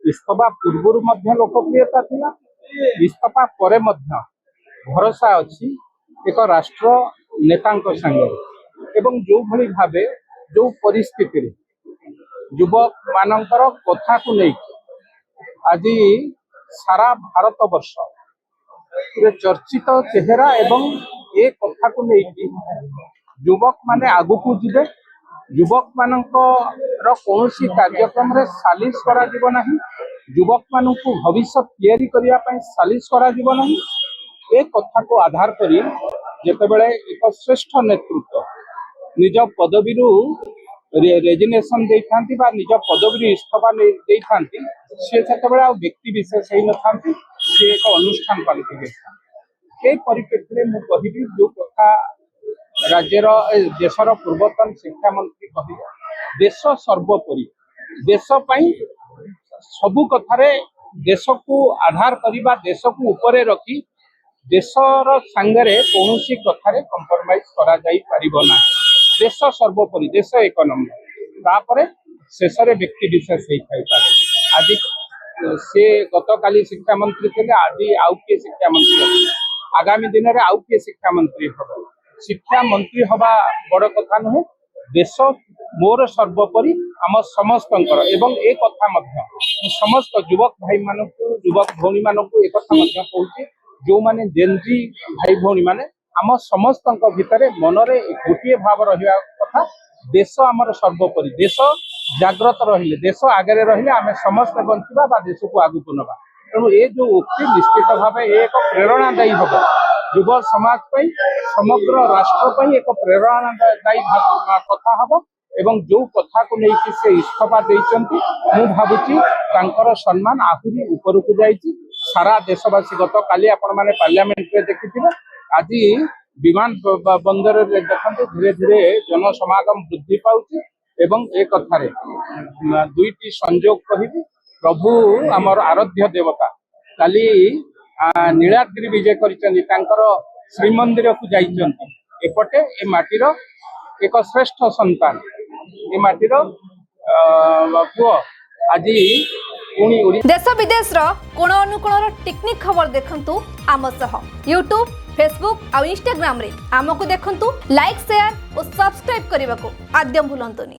इस्तफा पूर्व लोकप्रियता थिला इस्तफा परे मध्य भरोसा अच्छी एक राष्ट्र नेतांक संगे एवं जो भली भावे जो परिस्थिति रे युवक मानकर कथा को नहीं आज सारा भारत वर्ष चर्चित चेहरा एवं ए कथा को नहीं युवक माने आगु को जिबे युवक मानकर कौन कार्यक्रम रे सालिश करा जीव नहीं युवक मानक भविष्य तैयारी करने सालिश करा जीव नहीं ए कथा को आधार करी जेतेबेले एक श्रेष्ठ नेतृत्व निज पदवी रेजिग्नेशन देथांती बा निज पदवी इस्तफा देथांती से सेतेबेले आ व्यक्ति विशेष ही नथांती से एक अनुष्ठान पालित देथांती ए परिप्रेक्षी में मु कहिबी जो कथा राज्यर देशर पूर्वतन शिक्षा मंत्री कहे देश सर्वोपरि देश पई सबु कथारे देश को आधार करबा देश को ऊपर रखी देशर सांगरे कौनसी कथारे कंप्रोमाइज करा जाई परिबो ना देश सर्वोपरि देश एक नंबर तापरे शेष व्यक्ति विशेष हो पारे आज से गत काली शिक्षा मंत्री थे आज आउ किए शिक्षा मंत्री आगामी दिन में आउ किए शिक्षा मंत्री हम शिक्षा मंत्री हवा बड़ कथा नुहे देश मोर सर्वोपरि आम समस्त एवं एक कथा समस्त युवक भाई मानक युवक भौणी मानक एक कथा कहूँ जो माने जेनजी भाई भौणी माने आम समस्त भितर मनरे गोटे भाव रहा कथा देश आमर सर्वोपरि देश जाग्रत रहिले देश आगे रहिले आम समस्त बंचा बा देश को आगु को नवा तेणु ये जो उक्ति निश्चित भाव एक प्रेरणादायी हम युव समाज पर समग्र राष्ट्र पर एक प्रेरणादायी कथा हम एवं जो कथा को लेकिन से इस्तफा देइचंती मु भाबुची तांकर सम्मान आहुरी ऊपर को जाइछि सारा देशवासी गत काली आपण माने पार्लियामेंट रे देखिथिबे आज विमान बंदर रे देखंतु धीरे धीरे जनसमागम वृद्धि पाउछि एवं ए कथारे दुईटी संयोग कहिबी प्रभु आमर आराध्य देवता काली नीलाद्रि विजय करिसेंती तांकर श्रीमंदिर को जाइचंती एपटे ए माटीर एक श्रेष्ठ संतान ए माटीर पुओ आज देश विदेश कोण अनुकोण टेक्निक खबर देखंतु आम सह यूट्यूब फेसबुक और इंस्टाग्राम रे आमको देखंतु लाइक शेयर और सब्सक्राइब करने को आद्यम भूलंतुनी।